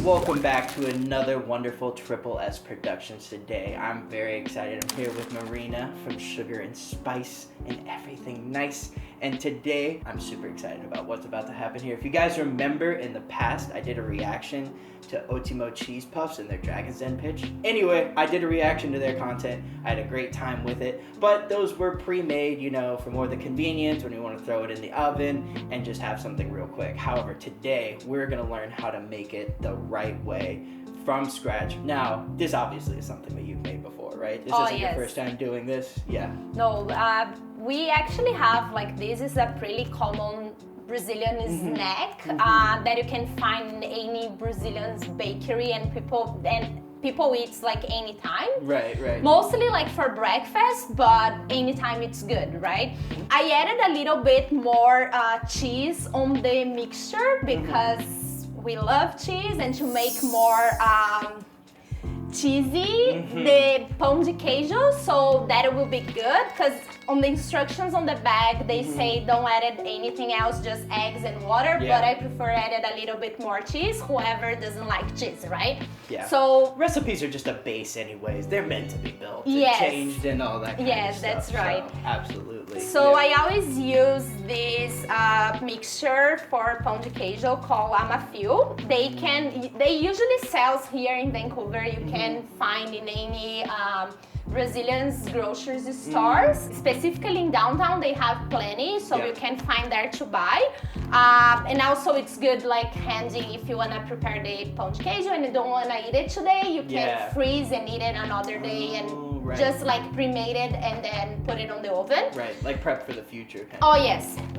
Welcome back to another wonderful Triple S Productions today. I'm very excited. I'm here with Marina from Sugar and Spice and Everything Nice. And today, I'm super excited about what's about to happen here. If you guys remember, in the past, I did a reaction to Otimo Cheese Puffs and their Dragon's Den pitch. Anyway, I did a reaction to their content. I had a great time with it. But those were pre-made, you know, for more the convenience when you want to throw it in the oven and just have something real quick. However, today, we're going to learn how to make it the right way from scratch. Now, this obviously is something that you've made before, right? This isn't your first time doing this? Yeah. No, we actually have, like, this is a pretty common Brazilian snack that you can find in any Brazilian bakery, and people eat like anytime. Right. Mostly like for breakfast, but anytime it's good, right? I added a little bit more cheese on the mixture because we love cheese, and to make more cheesy, the Pao de Queijo, so that it will be good, because on the instructions on the bag they say don't add anything else, just eggs and water, but I prefer added a little bit more cheese, whoever doesn't like cheese, right? Yeah. So recipes are just a base anyways. They're meant to be built and Yes. changed and all that kind of stuff. That's right. So, absolutely. So I always use this mixture for Pão de Queijo called Amafio. They usually sells here in Vancouver. You can find in any Brazilian grocery stores. Specifically in downtown, they have plenty, so you can find there to buy. And also it's good like handy if you want to prepare the Pão de Queijo and you don't want to eat it today, you can freeze and eat it another day and just like pre-made it and then put it on the oven. Right, like prep for the future. Kind Oh of.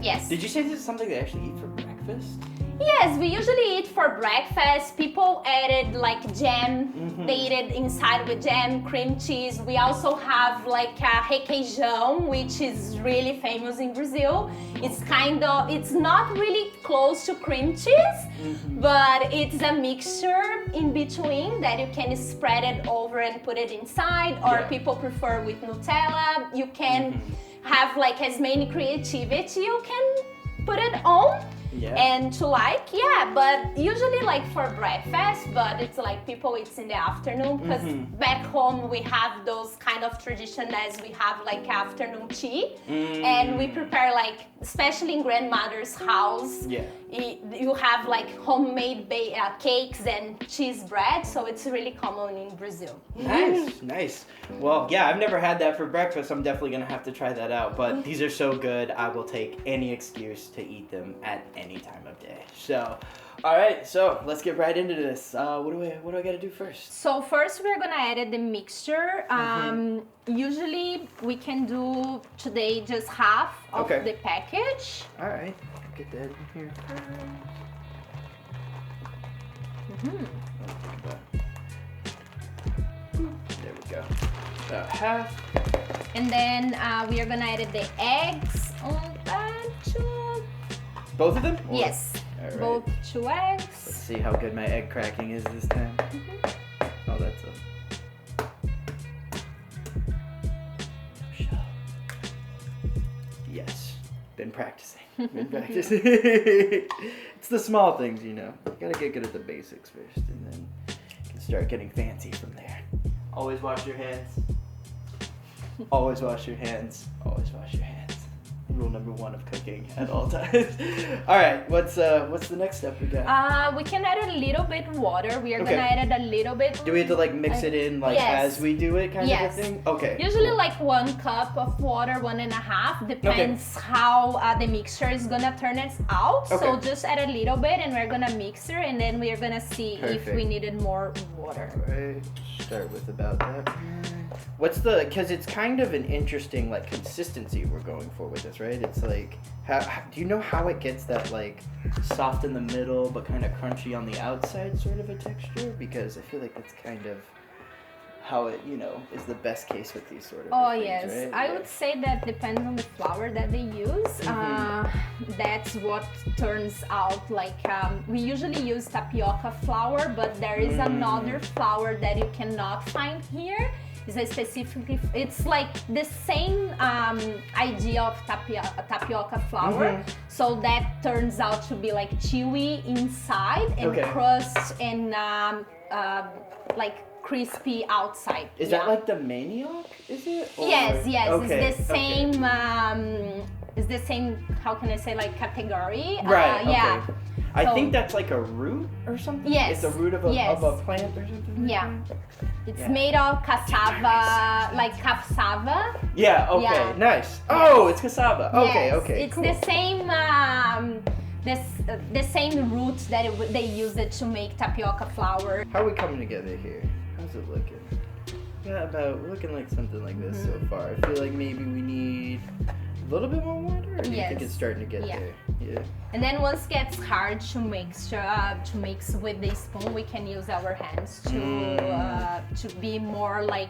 yes. Did you say this is something they actually eat for breakfast? Yes, we usually eat for breakfast. People added like jam. They eat it inside with jam, cream cheese. We also have like a requeijão, which is really famous in Brazil. It's not really close to cream cheese, but it's a mixture in between that you can spread it over and put it inside, or people prefer with Nutella. You can have like as many creativity you can put it on. And to like, but usually like for breakfast, but it's like people eat in the afternoon, because back home we have those kind of tradition as we have like afternoon tea, and we prepare like, especially in grandmother's house, you have like homemade cakes and cheese bread, so it's really common in Brazil. Nice. Well, I've never had that for breakfast. I'm definitely gonna have to try that out, but these are so good, I will take any excuse to eat them at any time of day. So, all right, so let's get right into this. What do I gotta do first? So first we're gonna add the mixture. Usually we can do today just half of the package. All right, get that in here first. There we go. About half. And then we are gonna add the eggs on that too. Both of them? Or? Yes, both 2 eggs. Let's see how good my egg cracking is this time. Oh, that's a... Yes, been practicing. It's the small things, you know. You gotta get good at the basics first, and then you can start getting fancy from there. Always wash your hands. Always wash your hands. Always wash your hands. Rule number 1 of cooking at all times. All right, what's the next step we got? We can add a little bit water. We are gonna add it a little bit. Do we have to like mix it in like as we do it, kind of a thing? Okay. Usually like 1 cup of water, 1.5. Depends how the mixture is gonna turn it out. So just add a little bit, and we're gonna mix it, and then we are gonna see if we needed more water. All right. Start with about that. Because it's kind of an interesting like consistency we're going for with this, right? It's like, do you know how it gets that like soft in the middle but kind of crunchy on the outside sort of a texture? Because I feel like that's kind of how it, is the best case with these sort of things, right? I would say that depends on the flour that they use. That's what turns out like, we usually use tapioca flour, but there is another flour that you cannot find here. is a specifically, it's like the same idea of tapioca flour. So that turns out to be like chewy inside and crust and like crispy outside. Is that like the manioc? Is it? Or? Yes. Okay. It's the same. It's the same. How can I say, like, category? Right. Yeah. Okay. I think that's like a root or something. Yes. It's a root of a plant or something. Yeah. It's made of cassava, like cassava. Yeah. Okay. Yeah. Nice. Oh, it's cassava. Okay. Yes. Okay. It's cool. the same. The same root that they use it to make tapioca flour. How are we coming together here? How's it looking? Yeah, about looking like something like this so far. I feel like maybe we need a little bit more water, or do you think it's starting to get there? Yeah. And then once it gets hard to mix with the spoon, we can use our hands to be more like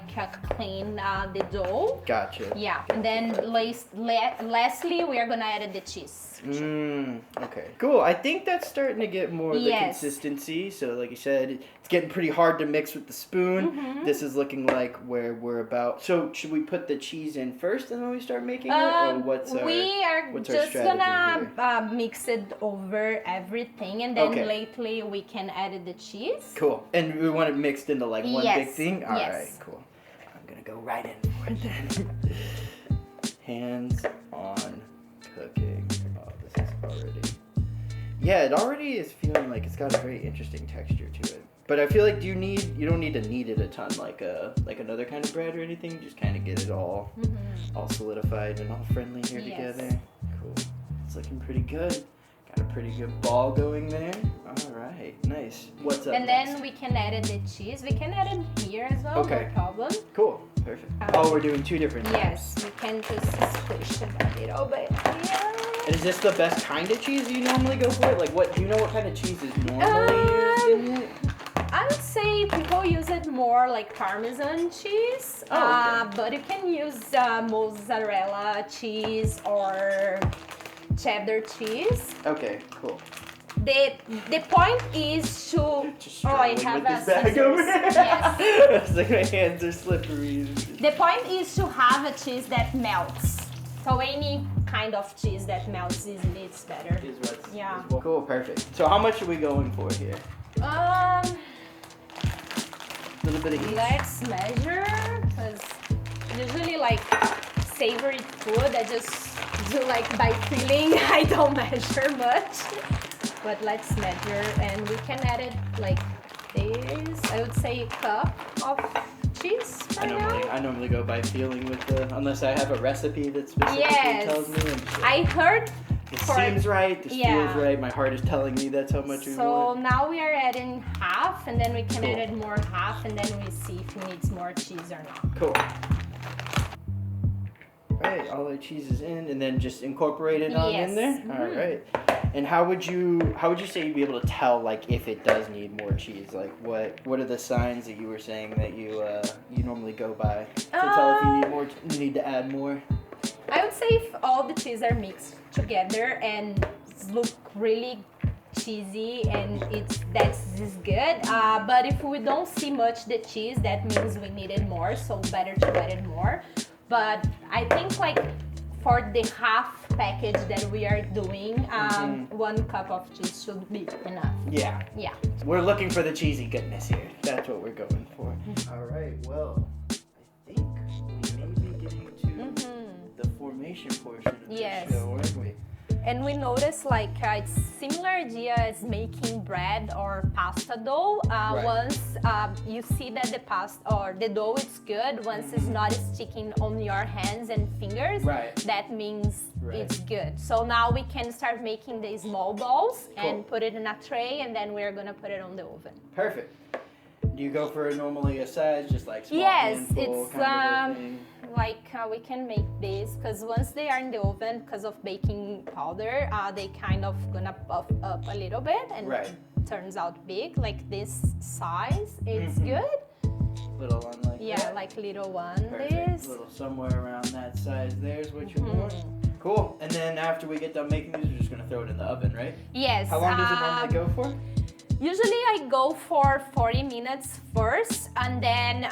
clean the dough. Gotcha. Yeah, and then lastly we are gonna add the cheese. Okay. Cool. I think that's starting to get more of the consistency. So like you said, it's getting pretty hard to mix with the spoon. This is looking like where we're about. So should we put the cheese in first and then we start making it, or what's our just strategy gonna mix it over everything, and then lately we can add the cheese. Cool. And we want it mixed into like one big thing? All right, Yes. cool. I'm going to go right in for it then. Hands on cooking. Oh, this is already... Yeah, it already is feeling like it's got a very interesting texture to it. But I feel like you don't need to knead it a ton like another kind of bread or anything. You just kind of get it all solidified and all friendly here together. Cool. It's looking pretty good. Got a pretty good ball going there. All right, nice. What's up And next? then we can add the cheese. We can add it here as well, no problem. Cool, perfect. We're doing two different things. Yes, we can just squish it a little bit here. And is this the best kind of cheese you normally go for? Like, what do you know? What kind of cheese is normally used in it? I would say people use it more like Parmesan cheese, but you can use mozzarella cheese or cheddar chease. Okay, cool. The point is to I have a bag over here. Yes. It's like my hands are slippery. The point is to have a cheese that melts. So any kind of cheese that melts easily, it's better. Cool, perfect. So how much are we going for here? A little bit of each. Let's measure, because usually like savory food, I just do like by feeling. I don't measure much, but let's measure, and we can add it like this. I would say a cup of cheese. I normally go by feeling with unless I have a recipe that specifically tells me. I heard. It seems right. This feels right. My heart is telling me that's how much we want. So now we are adding half, and then we can add more half, and then we see if we need more cheese or not. Cool. Right, all our cheese is in, and then just incorporate it on in there. All right. And how would you say you'd be able to tell like if it does need more cheese? Like what are the signs that you were saying that you normally go by to tell if you need to add more? I would say if all the cheese are mixed together and look really cheesy and that's good. But if we don't see much the cheese, that means we needed more, so better to add it more. But I think like for the half package that we are doing, 1 cup of cheese should be enough. Yeah. Yeah. We're looking for the cheesy goodness here. That's what we're going for. All right. Well, I think we may be getting to the formation portion of the show, aren't we? And we notice like it's similar idea as making bread or pasta dough. Once you see that the pasta or the dough is good, once it's not sticking on your hands and fingers, that means it's good. So now we can start making the small balls and put it in a tray, and then we're gonna put it on the oven. Perfect. Do you go for normally a size, just like small handful, it's kind of thing? like we can make this because once they are in the oven, because of baking powder, they kind of gonna puff up a little bit and turns out big. Like this size, it's good. Little one like that? Like little one. Perfect. Little somewhere around that size. There's what you want. Cool. And then after we get done making these, we're just gonna throw it in the oven, right? Yes. How long does it normally go for? Usually I go for 40 minutes first, and then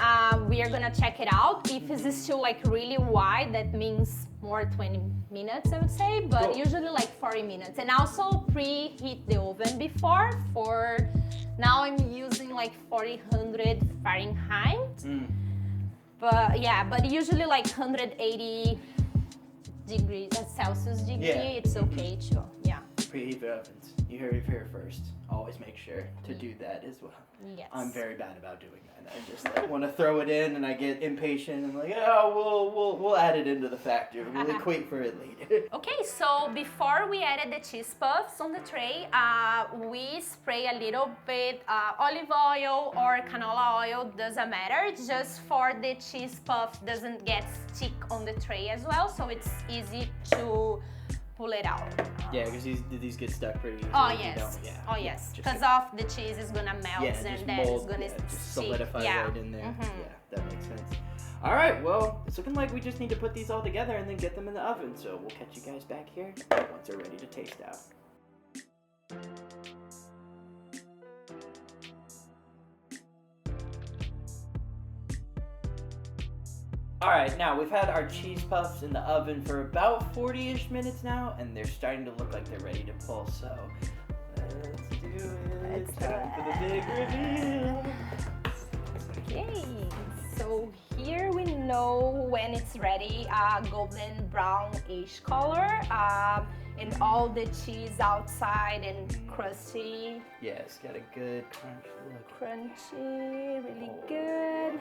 we are gonna check it out. If it's still like really wide, that means more 20 minutes, I would say, but Cool. usually like 40 minutes. And also preheat the oven before for, now I'm using like 400 Fahrenheit. But yeah, but usually like 180 degrees Celsius degree, Yeah. it's okay too, yeah. Preheat the ovens. You heard it here first. Always make sure to do that as well. Yes. I'm very bad about doing that. I just like, want to throw it in, and I get impatient. I'm like, oh, we'll add it into the factory. We'll equate for it later. Okay, so before we added the cheese puffs on the tray, we spray a little bit olive oil or canola oil, doesn't matter, just for the cheese puff doesn't get stick on the tray as well, so it's easy to pull it out. Yeah, because these get stuck pretty easily. Oh if you yes, don't. Yeah. oh yes, Just because of the cheese is gonna melt Yeah, and just then mold, it's gonna just stick. solidify Yeah. right in there. Mhm. Yeah, that makes sense. All right, well, it's looking like we just need to put these all together and then get them in the oven. So we'll catch you guys back here once they're ready to taste out. All right, now we've had our cheese puffs in the oven for about 40-ish minutes now, and they're starting to look like they're ready to pull. So let's do it. Let's do Time for the big reveal. Okay, so here we know when it's ready, golden brownish color, and all the cheese outside and crusty, Yeah, it's got a good crunch look. crunchy, really Oh, good.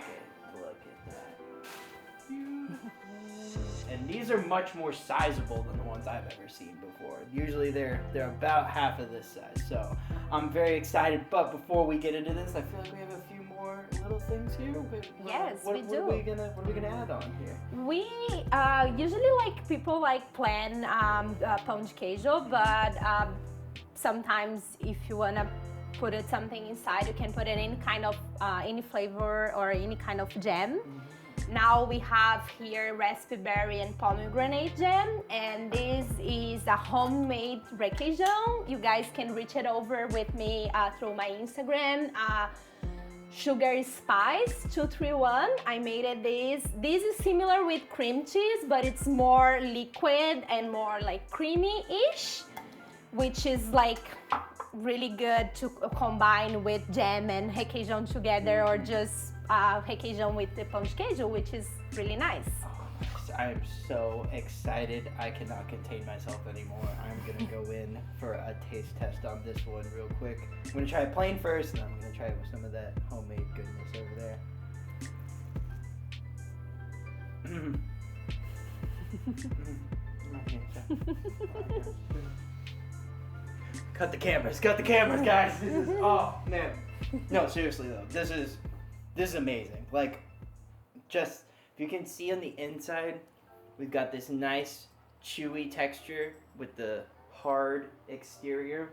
Look at that. And these are much more sizable than the ones I've ever seen before. Usually they're about half of this size. So I'm very excited. But before we get into this, I feel like we have a few more little things here. Yes, we do. What are we gonna add on here? We usually like people like plan pão de queijo, but sometimes if you wanna put it something inside, you can put it in kind of any flavor or any kind of jam. Now we have here raspberry and pomegranate jam, and this is a homemade requeijão. You guys can reach it over with me through my Instagram. Sugar Spice 231. I made it this. This is similar with cream cheese, but it's more liquid and more like creamy-ish, which is like really good to combine with jam and requeijão together, or just requeijão with the pão de queijo, which is really nice. I'm so excited. I cannot contain myself anymore. I'm gonna go in for a taste test on this one real quick. I'm gonna try it plain first, and I'm gonna try it with some of that homemade goodness over there. Cut the cameras, guys. This is, oh man. No, seriously though, this is amazing. Like, just if you can see on the inside, we've got this nice chewy texture with the hard exterior.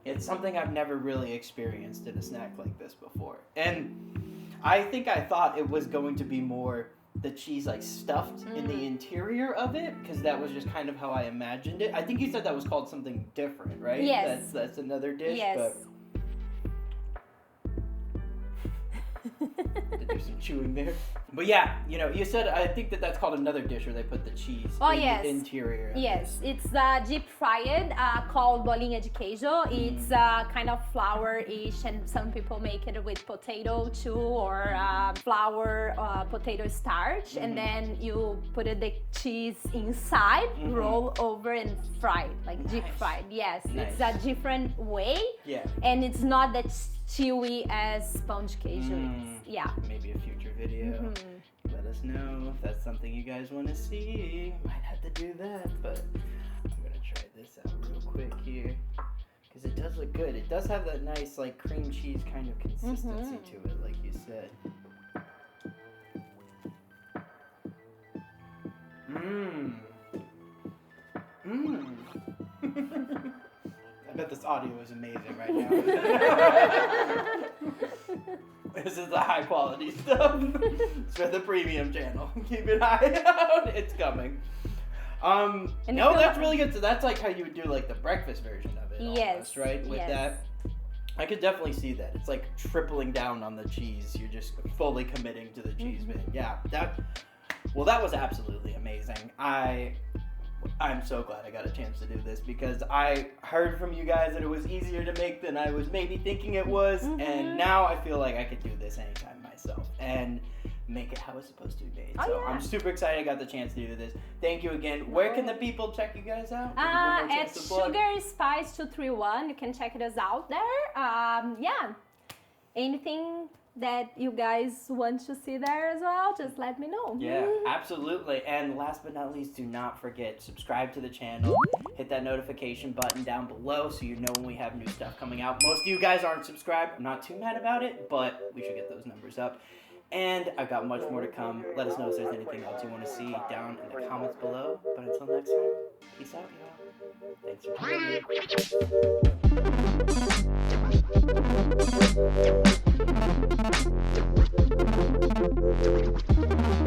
It's something I've never really experienced in a snack like this before. And I think I thought it was going to be more the cheese like stuffed in the interior of it, because that was just kind of how I imagined it. I think you said that was called something different, right? Yes. That's another dish. Yes. But to do some chewing there. But yeah, you know, you said, I think that's called another dish where they put the cheese in yes. the interior. Yes, it's deep fried, called bolinha de queijo. It's kind of flour-ish, and some people make it with potato too, or flour, potato starch, and then you put the cheese inside, roll over, and fry, like deep fried. Yes, it's a different way, and it's not that chewy as pão de queijo is. Yeah. Maybe a future video. Let us know if that's something you guys want to see. Might have to do that, but I'm gonna try this out real quick here, because it does look good. It does have that nice like cream cheese kind of consistency to it, like you said. I bet this audio is amazing right now. This is the high quality stuff. It's for the premium channel. Keep an eye out. It's coming. No, that's really good. So that's like how you would do like the breakfast version of it. Yes. Almost, right? With that. I could definitely see that. It's like tripling down on the cheese. You're just fully committing to the cheese bit. Yeah, that was absolutely amazing. I'm so glad I got a chance to do this because I heard from you guys that it was easier to make than I was maybe thinking it was, and now I feel like I could do this anytime myself and make it how it's supposed to be made. I'm super excited I got the chance to do this. Thank you again. Where can the people check you guys out? At Sugar Spice 231, you can check us out there. Anything that you guys want to see there as well, just let me know. Yeah, absolutely. And last but not least, do not forget, subscribe to the channel, hit that notification button down below so you know when we have new stuff coming out. Most of you guys aren't subscribed. I'm not too mad about it, but we should get those numbers up. And I've got much more to come. Let us know if there's anything else you want to see down in the comments below. But until next time, peace out, y'all. Thanks for tuning in.